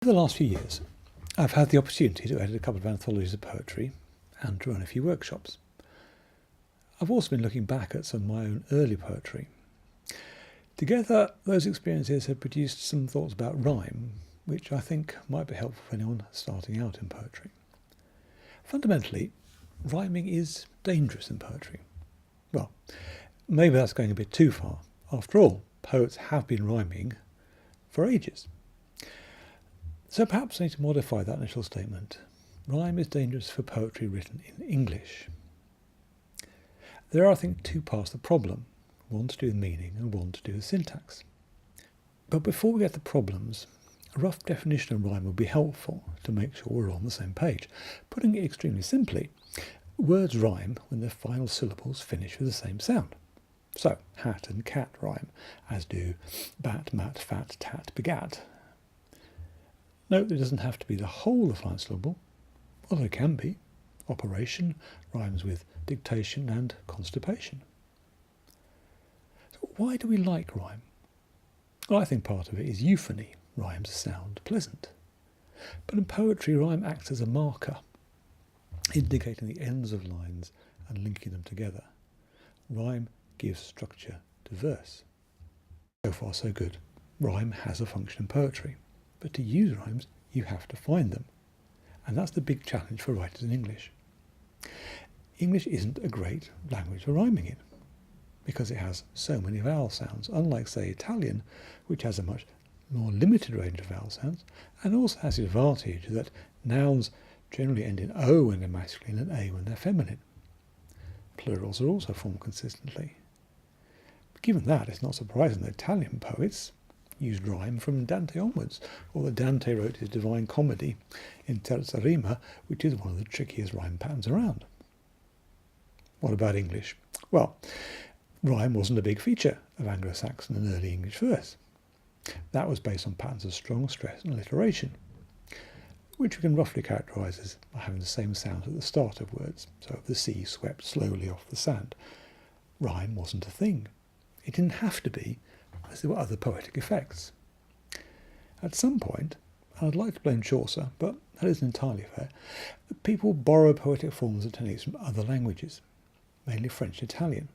the last few years, I've had the opportunity to edit a couple of anthologies of poetry and to run a few workshops. I've also been looking back at some of my own early poetry. Together, those experiences have produced some thoughts about rhyme, which I think might be helpful for anyone starting out in poetry. Fundamentally, rhyming is dangerous in poetry. Well, maybe that's going a bit too far. After all, poets have been rhyming for ages. So perhaps I need to modify that initial statement. Rhyme is dangerous for poetry written in English. There are, I think, two parts to the problem, one to do with meaning and one to do with syntax. But before we get to problems, a rough definition of rhyme would be helpful to make sure we're on the same page. Putting it extremely simply, words rhyme when their final syllables finish with the same sound. So, hat and cat rhyme, as do bat, mat, fat, tat, begat. Note that it doesn't have to be the whole of the final syllable, although it can be. Operation rhymes with dictation and constipation. So why do we like rhyme? Well, I think part of it is euphony. Rhymes sound pleasant. But in poetry, rhyme acts as a marker, indicating the ends of lines and linking them together. Rhyme gives structure to verse. So far, so good. Rhyme has a function in poetry. But to use rhymes, you have to find them. And that's the big challenge for writers in English. English isn't a great language for rhyming in, because it has so many vowel sounds, unlike, say, Italian, which has a much more limited range of vowel sounds, and also has the advantage that nouns generally end in O when they're masculine and A when they're feminine. Plurals are also formed consistently. But given that, it's not surprising that Italian poets used rhyme from Dante onwards, or that Dante wrote his Divine Comedy in terza rima, which is one of the trickiest rhyme patterns around. What about English? Well, rhyme wasn't a big feature of Anglo-Saxon and early English verse. That was based on patterns of strong stress and alliteration, which we can roughly characterise as having the same sounds at the start of words. So if the sea swept slowly off the sand, rhyme wasn't a thing. It didn't have to be, as there were other poetic effects. At some point, and I'd like to blame Chaucer, but that isn't entirely fair, people borrow poetic forms and techniques from other languages, mainly French and Italian.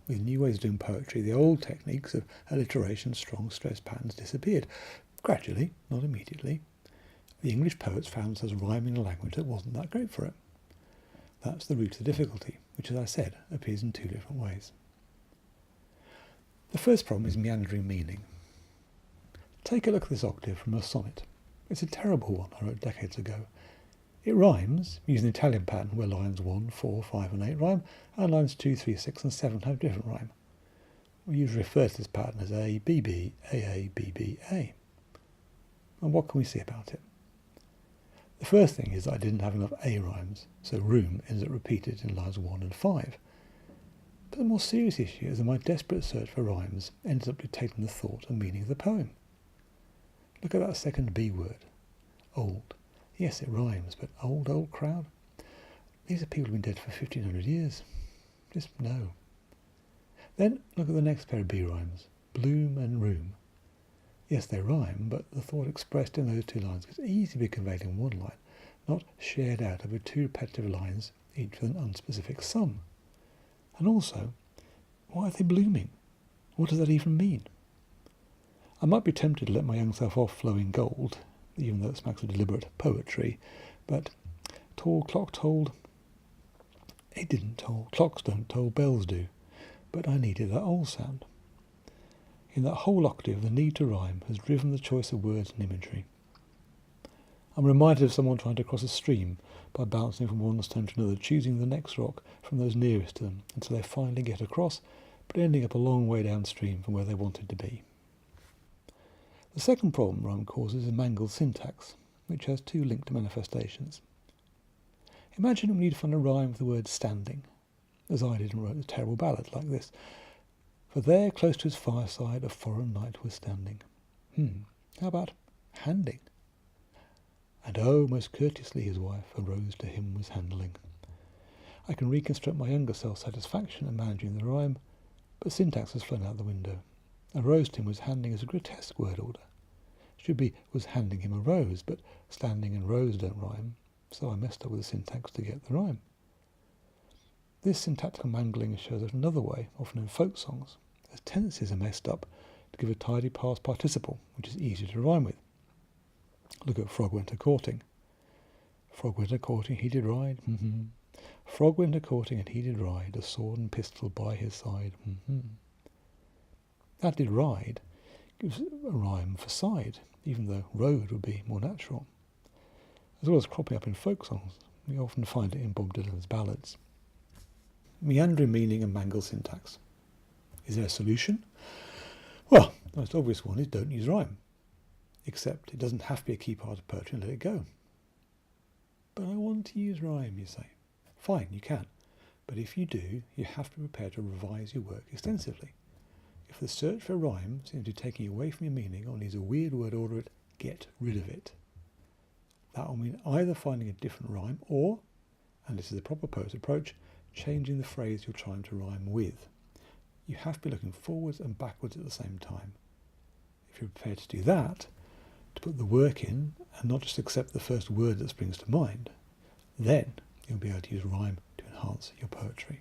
With new ways of doing poetry, the old techniques of alliteration, strong stress patterns disappeared. Gradually, not immediately. The English poets found themselves rhyming a language that wasn't that great for it. That's the root of the difficulty, which, as I said, appears in two different ways. The first problem is meandering meaning. Take a look at this octave from a sonnet. It's a terrible one I wrote decades ago. It rhymes using the Italian pattern where lines 1, 4, 5 and 8 rhyme, and lines 2, 3, 6 and 7 have different rhyme. We usually refer to this pattern as A, B, B, A, A, B, B, A. And what can we see about it? The first thing is that I didn't have enough A rhymes, so room ends up repeated in lines 1 and 5. But the more serious issue is that my desperate search for rhymes ends up dictating the thought and meaning of the poem. Look at that second B word, old. Yes, it rhymes, but old crowd? These are people who've been dead for 1500 years. Just no. Then look at the next pair of B rhymes, bloom and room. Yes, they rhyme, but the thought expressed in those two lines could easily be conveyed in one line, not shared out over two repetitive lines, each with an unspecific sum. And also, why are they blooming? What does that even mean? I might be tempted to let my young self off flowing gold, even though it smacks of deliberate poetry, but tall clock tolled. It didn't toll. Clocks don't toll, bells do. But I needed that old sound. In that whole octave, the need to rhyme has driven the choice of words and imagery. I'm reminded of someone trying to cross a stream by bouncing from one stone to another, choosing the next rock from those nearest to them until they finally get across, but ending up a long way downstream from where they wanted to be. The second problem rhyme causes is mangled syntax, which has two linked manifestations. Imagine we need to find a rhyme for the word standing, as I did and wrote a terrible ballad like this. For there, close to his fireside, a foreign knight was standing. How about handing? And oh, most courteously his wife a rose to him was handling. I can reconstruct my younger self's satisfaction at managing the rhyme, but syntax has flown out the window. A rose to him was handing is a grotesque word order. should be was handing him a rose, but standing and rose don't rhyme, so I messed up with the syntax to get the rhyme. This syntactical mangling shows up another way, often in folk songs, as tenses are messed up to give a tidy past participle, which is easier to rhyme with. Look at Frog went a-courting. Frog went a-courting, he did ride. Frog went a-courting and he did ride, a sword and pistol by his side. That did ride gives a rhyme for side, even though road would be more natural. As well as cropping up in folk songs, we often find it in Bob Dylan's ballads. Meandering meaning and mangled syntax. Is there a solution? Well, the most obvious one is don't use rhyme. Except it doesn't have to be a key part of poetry and let it go. But I want to use rhyme, you say. Fine, you can. But if you do, you have to be prepared to revise your work extensively. If the search for rhyme seems to be taking you away from your meaning or needs a weird word order it, get rid of it. That will mean either finding a different rhyme or, and this is the proper poet's approach, changing the phrase you're trying to rhyme with. You have to be looking forwards and backwards at the same time. If you're prepared to do that, to put the work in and not just accept the first word that springs to mind, then you'll be able to use rhyme to enhance your poetry.